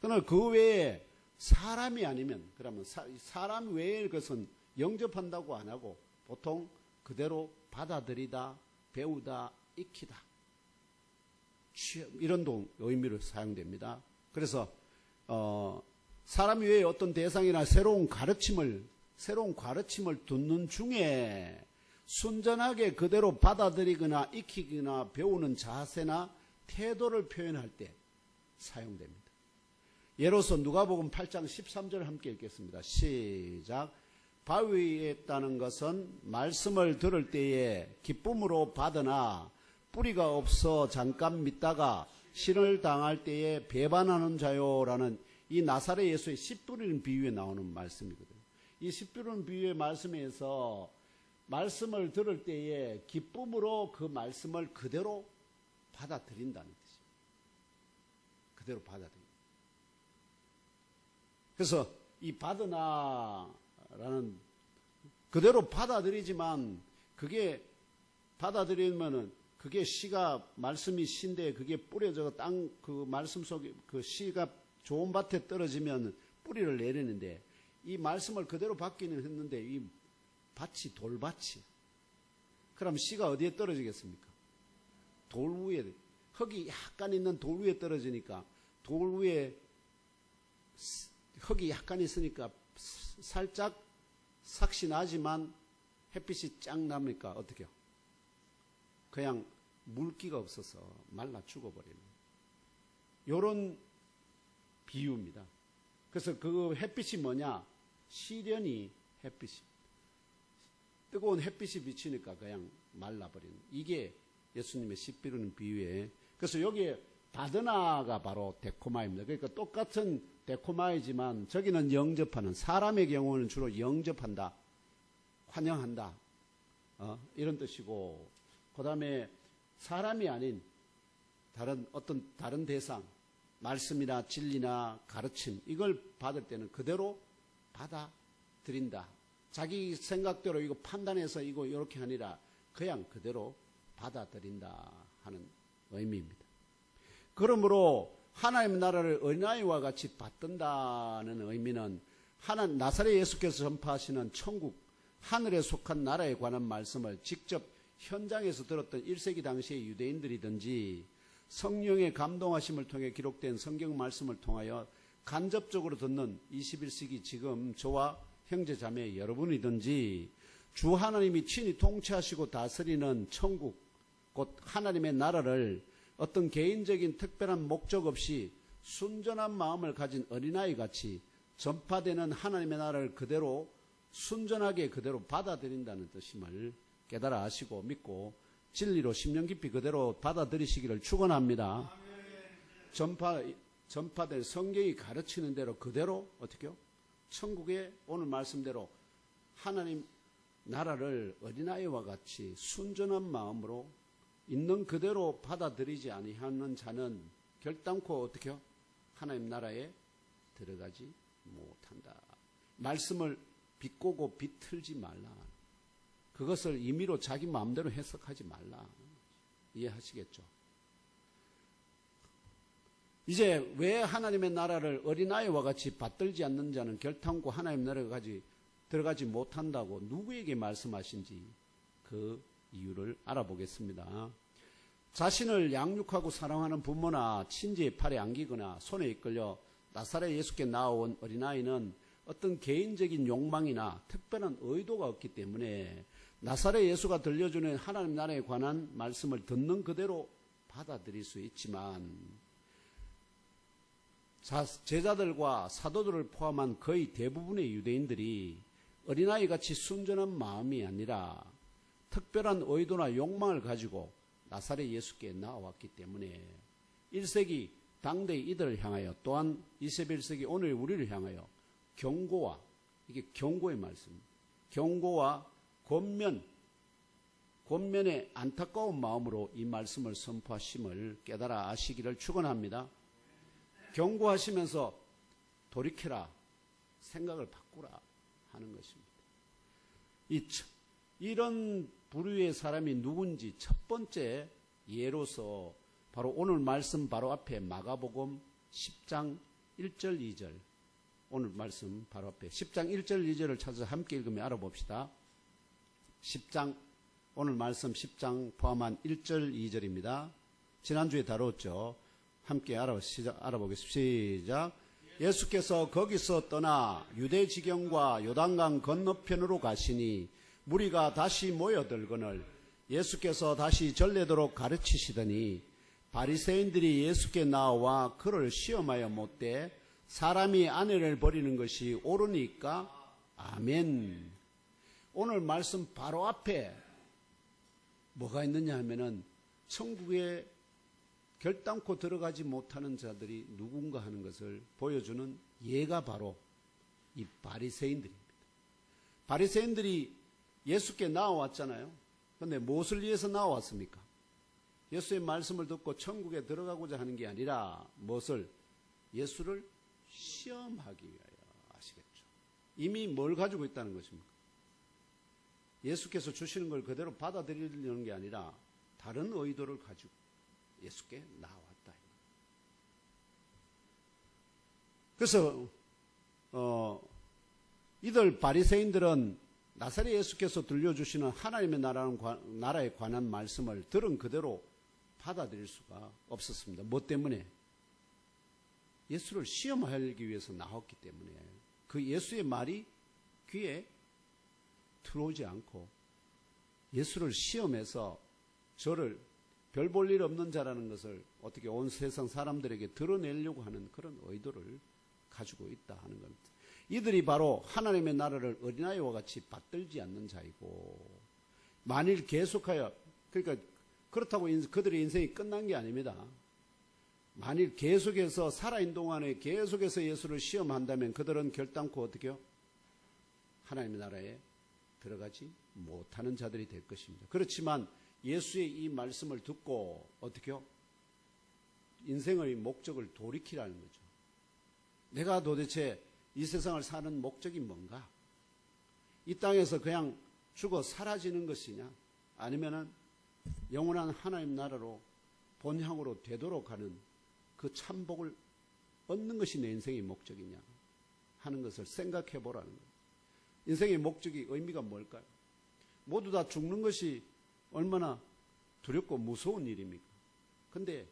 그러나 그 외에 사람이 아니면, 그러면 사람 외의 것은 영접한다고 안 하고 보통 그대로 받아들이다, 배우다, 익히다 이런 의미로 사용됩니다. 그래서 사람 외에 어떤 대상이나 새로운 가르침을 듣는 중에 순전하게 그대로 받아들이거나 익히거나 배우는 자세나 태도를 표현할 때 사용됩니다. 예로서 누가복음 8장 13절 함께 읽겠습니다. 시작. 바위에 있다는 것은 말씀을 들을 때에 기쁨으로 받으나 뿌리가 없어 잠깐 믿다가 신을 당할 때에 배반하는 자요라는 이 나사렛 예수의 씨 뿌리는 비유에 나오는 말씀이거든요. 이 씨 뿌리는 비유의 말씀에서 말씀을 들을 때에 기쁨으로 그 말씀을 그대로 받아들인다는 뜻이에요. 그대로 받아들인다. 그래서 이 받으나라는 그대로 받아들이지만 그게 받아들이면은 그게 씨가 말씀이 씨인데 그게 뿌려져 땅 그 말씀 속에 그 씨가 좋은 밭에 떨어지면 뿌리를 내리는데 이 말씀을 그대로 받기는 했는데 이 밭이 돌밭이. 그럼 씨가 어디에 떨어지겠습니까? 돌 위에, 흙이 약간 있는 돌 위에 떨어지니까 돌 위에 흙이 약간 있으니까 살짝 삭시 나지만 햇빛이 쫙 나니까 어떻게 해요? 그냥 물기가 없어서 말라 죽어버리는 이런 비유입니다. 그래서 그 햇빛이 뭐냐? 시련이 햇빛이. 뜨거운 햇빛이 비치니까 그냥 말라버리는. 이게 예수님의 씨 뿌리는 비유에. 그래서 여기에 바드나가 바로 데코마입니다. 그러니까 똑같은 데코마이지만 저기는 영접하는, 사람의 경우는 주로 영접한다, 환영한다, 이런 뜻이고, 그 다음에 사람이 아닌 어떤 다른 대상, 말씀이나 진리나 가르침, 이걸 받을 때는 그대로 받아들인다. 자기 생각대로 이거 판단해서 이거 이렇게 아니라 그냥 그대로 받아들인다 하는 의미입니다. 그러므로 하나님의 나라를 어린아이와 같이 받든다는 의미는 나사렛 예수께서 전파하시는 천국, 하늘에 속한 나라에 관한 말씀을 직접 현장에서 들었던 1세기 당시의 유대인들이든지 성령의 감동하심을 통해 기록된 성경 말씀을 통하여 간접적으로 듣는 21세기 지금 저와 형제 자매 여러분이든지 주 하나님이 친히 통치하시고 다스리는 천국, 곧 하나님의 나라를 어떤 개인적인 특별한 목적 없이 순전한 마음을 가진 어린아이 같이 전파되는 하나님의 나라를 그대로 순전하게 그대로 받아들인다는 뜻임을 깨달아 아시고 믿고 진리로 심령 깊이 그대로 받아들이시기를 축원합니다. 전파된 성경이 가르치는 대로 그대로 어떻게요? 천국의 오늘 말씀대로 하나님 나라를 어린아이와 같이 순전한 마음으로 있는 그대로 받아들이지 아니하는 자는 결단코 어떻게요? 하나님 나라에 들어가지 못한다. 말씀을 비꼬고 비틀지 말라. 그것을 임의로 자기 마음대로 해석하지 말라. 이해하시겠죠? 이제 왜 하나님의 나라를 어린아이와 같이 받들지 않는 자는 결단코 하나님 나라까지 들어가지 못한다고 누구에게 말씀하신지 그 이유를 알아보겠습니다. 자신을 양육하고 사랑하는 부모나 친지의 팔에 안기거나 손에 이끌려 나사렛 예수께 나온 어린아이는 어떤 개인적인 욕망이나 특별한 의도가 없기 때문에 나사렛 예수가 들려주는 하나님 나라에 관한 말씀을 듣는 그대로 받아들일 수 있지만 제자들과 사도들을 포함한 거의 대부분의 유대인들이 어린아이같이 순전한 마음이 아니라 특별한 의도나 욕망을 가지고 나사렛 예수께 나왔기 때문에 1세기 당대의 이들을 향하여 또한 21세기 오늘 우리를 향하여 경고와, 이게 경고의 말씀, 경고와 권면의 안타까운 마음으로 이 말씀을 선포하심을 깨달아 아시기를 축원합니다. 경고하시면서 돌이켜라, 생각을 바꾸라 하는 것입니다. 이런 부류의 사람이 누군지 첫 번째 예로서 바로 오늘 말씀 바로 앞에 마가복음 10장 1절 2절, 오늘 말씀 바로 앞에 10장 1절 2절을 찾아서 함께 읽으며 알아봅시다. 10장, 오늘 말씀 10장 포함한 1절 2절입니다. 지난주에 다뤘죠. 함께 알아보겠습니다. 시작. 예수께서 거기서 떠나 유대 지경과 요단강 건너편으로 가시니 무리가 다시 모여들거늘 예수께서 다시 전례도록 가르치시더니 바리새인들이 예수께 나와 그를 시험하여 못되 사람이 아내를 버리는 것이 옳으니까 아멘. 오늘 말씀 바로 앞에 뭐가 있느냐 하면은 천국에 결단코 들어가지 못하는 자들이 누군가 하는 것을 보여주는 예가 바로 이 바리새인들입니다. 바리새인들이 예수께 나와왔잖아요. 그런데 무엇을 위해서 나왔습니까? 예수의 말씀을 듣고 천국에 들어가고자 하는 게 아니라 무엇을? 예수를 시험하기 위하여. 아시겠죠? 이미 뭘 가지고 있다는 것입니까? 예수께서 주시는 걸 그대로 받아들이려는 게 아니라 다른 의도를 가지고 예수께 나왔다. 그래서 이들 바리새인들은 나사렛 예수께서 들려주시는 하나님의 나라에 관한 말씀을 들은 그대로 받아들일 수가 없었습니다. 뭐 때문에? 예수를 시험하기 위해서 나왔기 때문에 그 예수의 말이 귀에 들어오지 않고 예수를 시험해서 저를 별 볼 일 없는 자라는 것을 어떻게 온 세상 사람들에게 드러내려고 하는 그런 의도를 가지고 있다 하는 겁니다. 이들이 바로 하나님의 나라를 어린아이와 같이 받들지 않는 자이고, 만일 계속하여, 그러니까 그렇다고 그들의 인생이 끝난 게 아닙니다. 만일 계속해서 살아있는 동안에 계속해서 예수를 시험한다면 그들은 결단코 어떻게요? 하나님의 나라에 들어가지 못하는 자들이 될 것입니다. 그렇지만 예수의 이 말씀을 듣고 어떻게요? 인생의 목적을 돌이키라는 거죠. 내가 도대체 이 세상을 사는 목적이 뭔가? 이 땅에서 그냥 죽어 사라지는 것이냐? 아니면은 영원한 하나님 나라로 본향으로 되도록 하는 그 참복을 얻는 것이 내 인생의 목적이냐 하는 것을 생각해 보라는 거예요. 인생의 목적이 의미가 뭘까요? 모두 다 죽는 것이 얼마나 두렵고 무서운 일입니까? 근데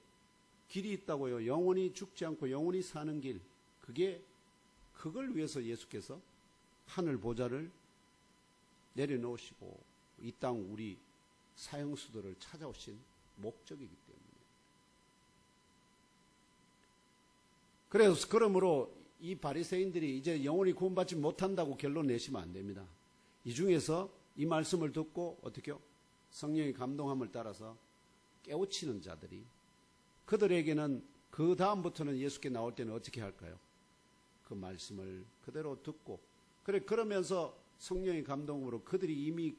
길이 있다고요. 영원히 죽지 않고 영원히 사는 길. 그걸 위해서 예수께서 하늘 보좌를 내려놓으시고 이 땅 우리 사형수들을 찾아오신 목적이기 때문에. 그러므로 이 바리새인들이 이제 영원히 구원받지 못한다고 결론 내시면 안 됩니다. 이 중에서 이 말씀을 듣고 어떻게요? 성령의 감동함을 따라서 깨우치는 자들이, 그들에게는 그 다음부터는 예수께 나올 때는 어떻게 할까요? 그 말씀을 그대로 듣고, 그러면서 성령의 감동으로 그들이 이미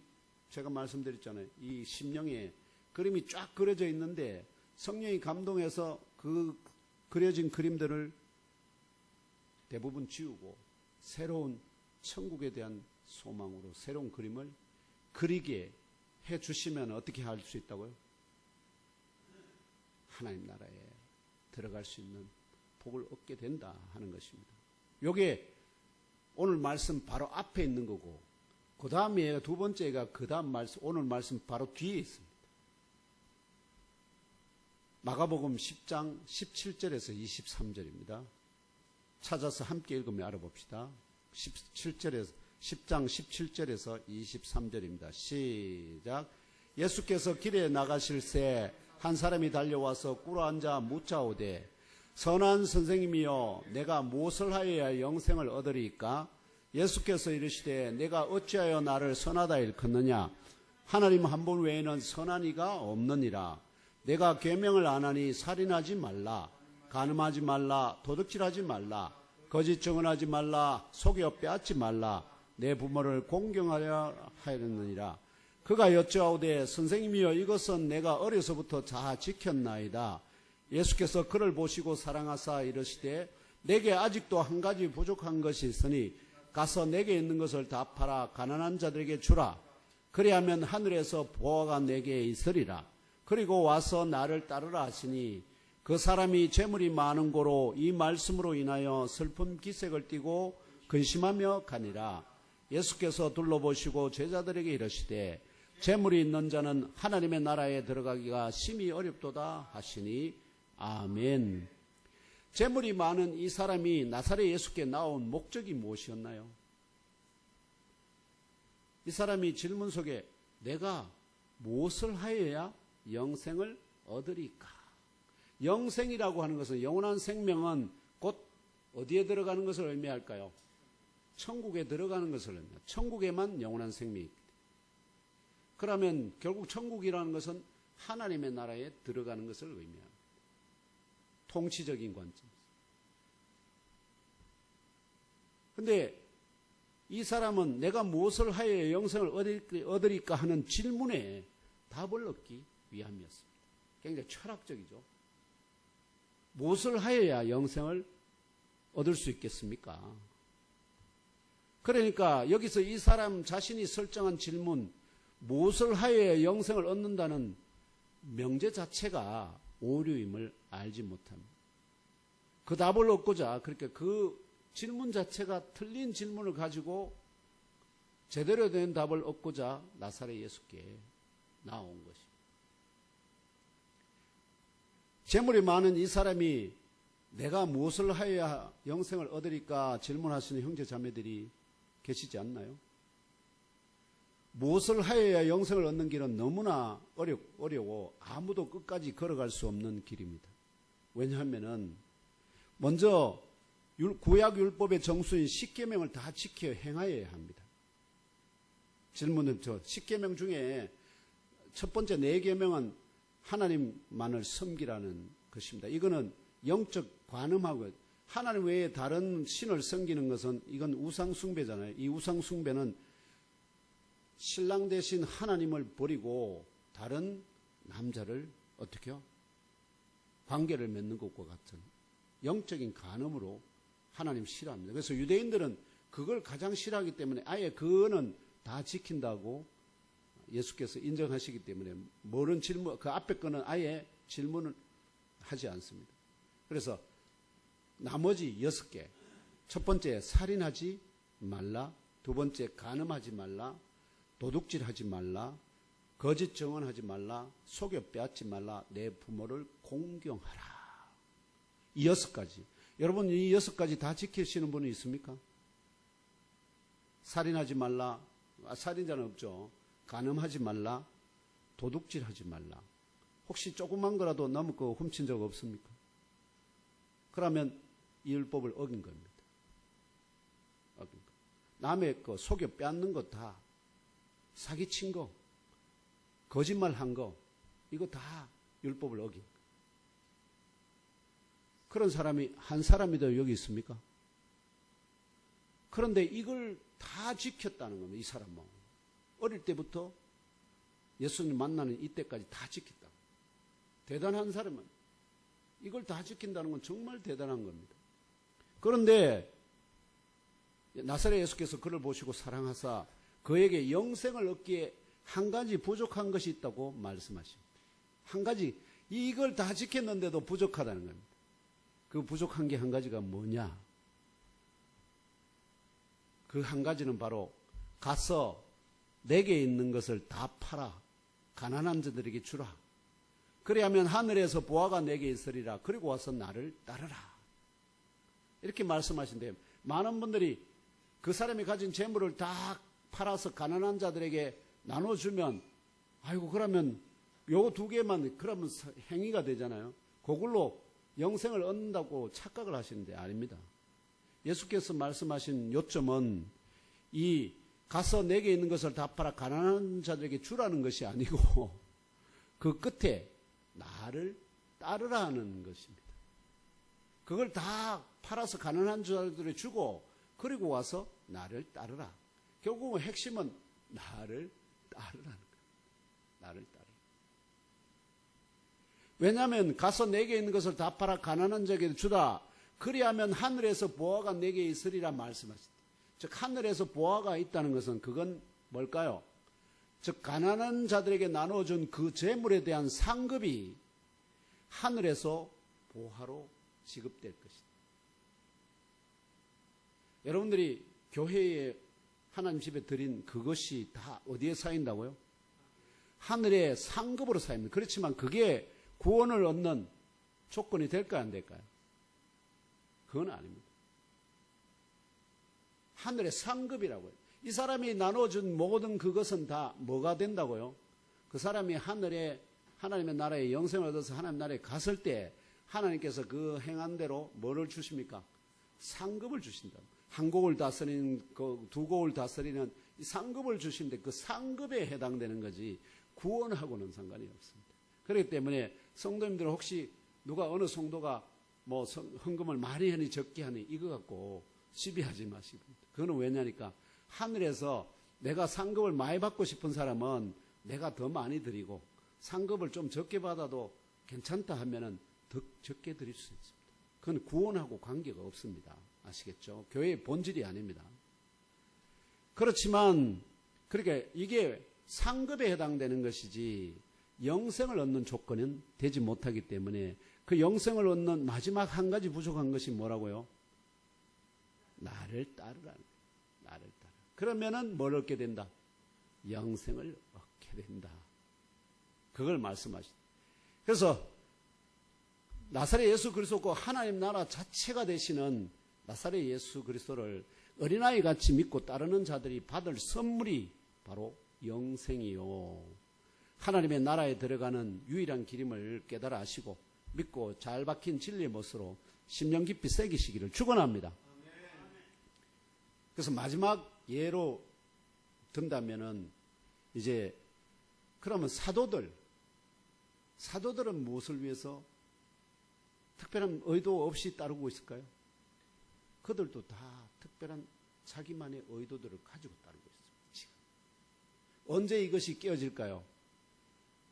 제가 말씀드렸잖아요. 이 심령에 그림이 쫙 그려져 있는데 성령이 감동해서 그 그려진 그림들을 대부분 지우고 새로운 천국에 대한 소망으로 새로운 그림을 그리게 해 주시면 어떻게 할 수 있다고요? 하나님 나라에 들어갈 수 있는 복을 얻게 된다 하는 것입니다. 요게 오늘 말씀 바로 앞에 있는 거고, 그 다음에 두 번째가 그 다음 말씀, 오늘 말씀 바로 뒤에 있습니다. 마가복음 10장 17절에서 23절입니다. 찾아서 함께 읽으며 알아봅시다. 10장 17절에서 23절입니다. 시작. 예수께서 길에 나가실새 한 사람이 달려와서 꿇어앉아 묻자오되 선한 선생님이여 내가 무엇을 하여야 영생을 얻으리이까? 예수께서 이르시되 내가 어찌하여 나를 선하다 일컫느냐? 하나님 한 분 외에는 선한 이가 없느니라. 내가 계명을 안 하니 살인하지 말라, 간음하지 말라, 도둑질하지 말라, 거짓 증언하지 말라, 속여 빼앗지 말라, 내 부모를 공경하려 하였느니라. 그가 여쭈하오되 선생님이여 이것은 내가 어려서부터 다 지켰나이다. 예수께서 그를 보시고 사랑하사 이르시되 내게 아직도 한 가지 부족한 것이 있으니 가서 내게 있는 것을 다 팔아 가난한 자들에게 주라. 그리하면 하늘에서 보화가 내게 있으리라. 그리고 와서 나를 따르라 하시니 그 사람이 재물이 많은 고로 이 말씀으로 인하여 슬픈 기색을 띠고 근심하며 가니라. 예수께서 둘러보시고 제자들에게 이르시되 재물이 있는 자는 하나님의 나라에 들어가기가 심히 어렵도다 하시니 아멘. 재물이 많은 이 사람이 나사렛 예수께 나온 목적이 무엇이었나요? 이 사람이 질문 속에 내가 무엇을 하여야 영생을 얻으리까? 영생이라고 하는 것은, 영원한 생명은 곧 어디에 들어가는 것을 의미할까요? 천국에 들어가는 것을 의미합니다. 천국에만 영원한 생명이 있기 때문에. 그러면 결국 천국이라는 것은 하나님의 나라에 들어가는 것을 의미합니다. 통치적인 관점. 그런데 이 사람은 내가 무엇을 하여야 영생을 얻으리까 하는 질문에 답을 얻기 위함이었습니다. 굉장히 철학적이죠. 무엇을 하여야 영생을 얻을 수 있겠습니까? 그러니까 여기서 이 사람 자신이 설정한 질문, 무엇을 하여야 영생을 얻는다는 명제 자체가 오류임을 알지 못합니다. 그 답을 얻고자, 그렇게 그 질문 자체가 틀린 질문을 가지고 제대로 된 답을 얻고자 나사렛 예수께 나온 것입니다. 재물이 많은 이 사람이 내가 무엇을 하여야 영생을 얻으리까 질문하시는 형제 자매들이 계시지 않나요? 무엇을 하여야 영생을 얻는 길은 너무나 어려워 아무도 끝까지 걸어갈 수 없는 길입니다. 왜냐하면 먼저 구약 율법의 정수인 10계명을 다 지켜 행하여야 합니다. 질문은 저 10계명 중에 첫 번째 4계명은 하나님만을 섬기라는 것입니다. 이거는 영적 관음하고 하나님 외에 다른 신을 섬기는 것은 이건 우상 숭배잖아요. 이 우상 숭배는 신랑 대신 하나님을 버리고 다른 남자를 어떻게요? 관계를 맺는 것과 같은 영적인 간음으로 하나님 싫어합니다. 그래서 유대인들은 그걸 가장 싫어하기 때문에 아예 그거는 다 지킨다고 예수께서 인정하시기 때문에 모른 질문, 그 앞에 거는 아예 질문을 하지 않습니다. 그래서 나머지 6개, 첫 번째 살인하지 말라, 두 번째 간음하지 말라, 도둑질하지 말라, 거짓 증언하지 말라, 속여 빼앗지 말라, 내 부모를 공경하라. 이 6가지. 여러분 이 6가지 다 지키시는 분이 있습니까? 살인하지 말라, 살인자는 없죠. 간음하지 말라, 도둑질하지 말라. 혹시 조그만 거라도 너무 훔친 적 없습니까? 그러면 이 율법을 어긴 겁니다. 어긴 거. 남의 거 속여 빼앗는 거 다, 사기친 거, 거짓말한 거, 이거 다 율법을 어긴 거. 그런 사람이 한 사람이도 여기 있습니까? 그런데 이걸 다 다 지켰다는 겁니다. 이 사람은. 어릴 때부터 예수님 만나는 이때까지 다 지켰다. 대단한 사람은 이걸 다 지킨다는 건 정말 대단한 겁니다. 그런데 나사렛 예수께서 그를 보시고 사랑하사 그에게 영생을 얻기에 한 가지 부족한 것이 있다고 말씀하십니다. 한 가지, 이걸 다 지켰는데도 부족하다는 겁니다. 그 부족한 게 한 가지가 뭐냐? 그 한 가지는 바로 가서 내게 있는 것을 다 팔아 가난한 자들에게 주라. 그래야면 하늘에서 보화가 내게 있으리라. 그리고 와서 나를 따르라. 이렇게 말씀하신대요. 많은 분들이 그 사람이 가진 재물을 다 팔아서 가난한 자들에게 나눠주면 아이고 그러면 요거 두 개만 그러면 행위가 되잖아요. 그걸로 영생을 얻는다고 착각을 하시는데 아닙니다. 예수께서 말씀하신 요점은 이 가서 내게 있는 것을 다 팔아 가난한 자들에게 주라는 것이 아니고 그 끝에 나를 따르라 하는 것입니다. 그걸 다 팔아서 가난한 자들에게 주고 그리고 와서 나를 따르라. 결국은 핵심은 나를 따르라는 거예요. 나를 따르라. 왜냐하면 가서 내게 있는 것을 다 팔아 가난한 자에게 주라. 그리하면 하늘에서 보화가 내게 있으리라 말씀하셨다. 즉 하늘에서 보화가 있다는 것은 그건 뭘까요? 즉 가난한 자들에게 나눠준 그 재물에 대한 상급이 하늘에서 보화로 지급될 것이다. 여러분들이 교회에 하나님 집에 드린 그것이 다 어디에 쌓인다고요? 하늘의 상급으로 쌓입니다. 그렇지만 그게 구원을 얻는 조건이 될까요? 안 될까요? 그건 아닙니다. 하늘의 상급이라고요. 이 사람이 나눠준 모든 그것은 다 뭐가 된다고요? 그 사람이 하늘에 하나님의 나라에 영생을 얻어서 하나님 나라에 갔을 때 하나님께서 그 행한 대로 뭐를 주십니까? 상급을 주신다. 한 곡을 다스리는, 두 곡을 다스리는 이 상급을 주시는데 그 상급에 해당되는 거지 구원하고는 상관이 없습니다. 그렇기 때문에 성도님들 혹시 누가 어느 성도가 뭐 헌금을 많이 하니 적게 하니 이거 갖고 시비하지 마시고. 그거는 왜냐니까 하늘에서 내가 상급을 많이 받고 싶은 사람은 내가 더 많이 드리고 상급을 좀 적게 받아도 괜찮다 하면은 더 적게 드릴 수 있습니다. 그건 구원하고 관계가 없습니다. 아시겠죠? 교회의 본질이 아닙니다. 그렇지만 그러니까 이게 상급에 해당되는 것이지 영생을 얻는 조건은 되지 못하기 때문에 그 영생을 얻는 마지막 한 가지 부족한 것이 뭐라고요? 나를 따르라. 나를 따르라. 그러면은 뭘 얻게 된다? 영생을 얻게 된다. 그걸 말씀하시다. 그래서 나사렛 예수 그리스도고 하나님 나라 자체가 되시는 나사렛 예수 그리스도를 어린아이 같이 믿고 따르는 자들이 받을 선물이 바로 영생이요. 하나님의 나라에 들어가는 유일한 길임을 깨달아 아시고 믿고 잘 박힌 진리의 못으로 심령 깊이 새기시기를 축원합니다. 그래서 마지막 예로 든다면은 이제 그러면 사도들은 무엇을 위해서 특별한 의도 없이 따르고 있을까요? 그들도 다 특별한 자기만의 의도들을 가지고 따르고 있습니다. 지금. 언제 이것이 깨어질까요?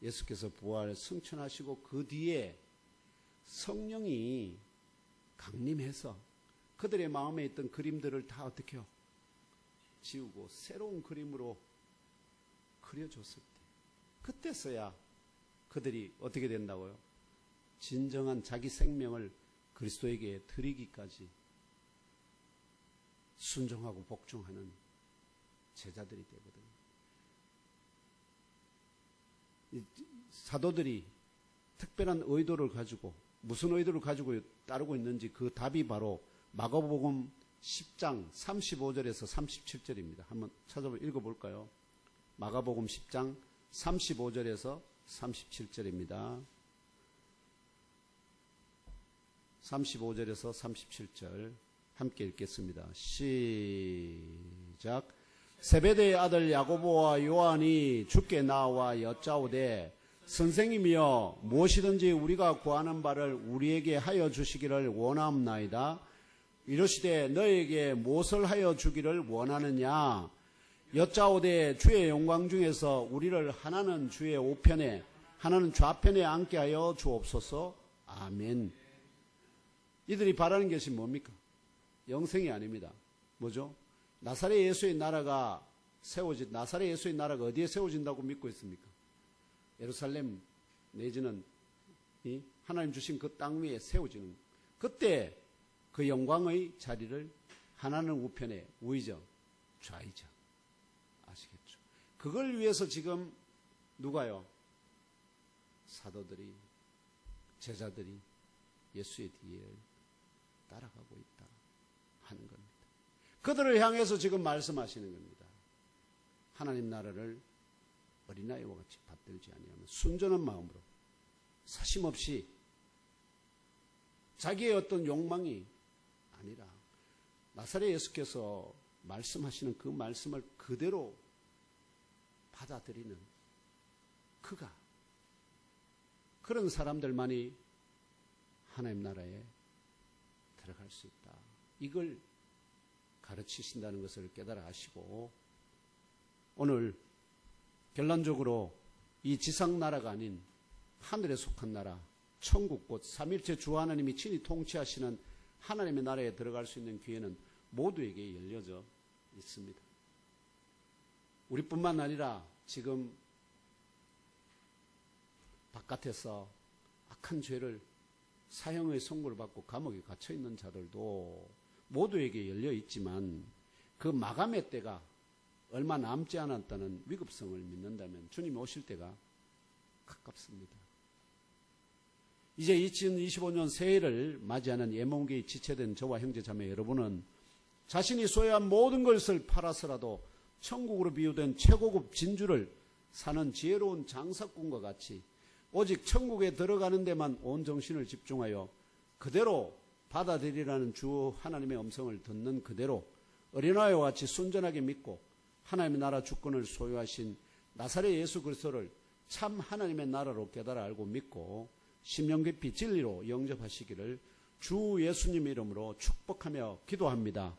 예수께서 부활 승천하시고 그 뒤에 성령이 강림해서 그들의 마음에 있던 그림들을 다 어떻게 해요? 지우고 새로운 그림으로 그려줬을 때 그때서야 그들이 어떻게 된다고요? 진정한 자기 생명을 그리스도에게 드리기까지 순종하고 복종하는 제자들이 되거든요. 사도들이 특별한 의도를 가지고 무슨 의도를 가지고 따르고 있는지 그 답이 바로 마가복음 10장 35절에서 37절입니다. 한번 찾아보고 읽어볼까요? 마가복음 10장 35절에서 37절입니다. 35절에서 37절 함께 읽겠습니다. 시작. 세베대의 아들 야고보와 요한이 주께 나와 여짜오되 선생님이여 무엇이든지 우리가 구하는 바를 우리에게 하여 주시기를 원하옵나이다. 이르시되 너에게 무엇을 하여 주기를 원하느냐. 여짜오되 주의 영광 중에서 우리를 하나는 주의 우편에 하나는 좌편에 앉게 하여 주옵소서. 아멘. 이들이 바라는 것이 뭡니까? 영생이 아닙니다. 뭐죠? 나사렛 예수의 나라가 나사렛 예수의 나라가 어디에 세워진다고 믿고 있습니까? 예루살렘 내지는 하나님 주신 그 땅 위에 세워지는, 그때 그 영광의 자리를 하나는 우편에, 우이죠, 좌이죠. 아시겠죠? 그걸 위해서 지금 누가요? 사도들이, 제자들이 예수의 뒤에 따라가고 있다 하는 겁니다. 그들을 향해서 지금 말씀하시는 겁니다. 하나님 나라를 어린아이와 같이 받들지 아니하면 순전한 마음으로 사심 없이 자기의 어떤 욕망이 아니라 나사렛 예수께서 말씀하시는 그 말씀을 그대로 받아들이는 그가, 그런 사람들만이 하나님 나라에 들어갈 수 있다. 이걸 가르치신다는 것을 깨달아 하시고, 오늘 결론적으로 이 지상 나라가 아닌 하늘에 속한 나라, 천국, 곧 삼일체 주 하나님이 친히 통치하시는 하나님의 나라에 들어갈 수 있는 기회는 모두에게 열려져 있습니다. 우리뿐만 아니라 지금 바깥에서 악한 죄를 사형의 선고를 받고 감옥에 갇혀 있는 자들도 모두에게 열려 있지만, 그 마감의 때가 얼마 남지 않았다는 위급성을 믿는다면 주님이 오실 때가 가깝습니다. 이제 2025년 새해를 맞이하는 예몽계에 지체된 저와 형제자매 여러분은 자신이 소유한 모든 것을 팔아서라도 천국으로 비유된 최고급 진주를 사는 지혜로운 장사꾼과 같이 오직 천국에 들어가는 데만 온 정신을 집중하여 그대로 받아들이라는 주 하나님의 음성을 듣는 그대로 어린아이와 같이 순전하게 믿고 하나님의 나라 주권을 소유하신 나사렛 예수 그리스도를 참 하나님의 나라로 깨달아 알고 믿고 심령 깊이 진리로 영접하시기를 주 예수님 이름으로 축복하며 기도합니다.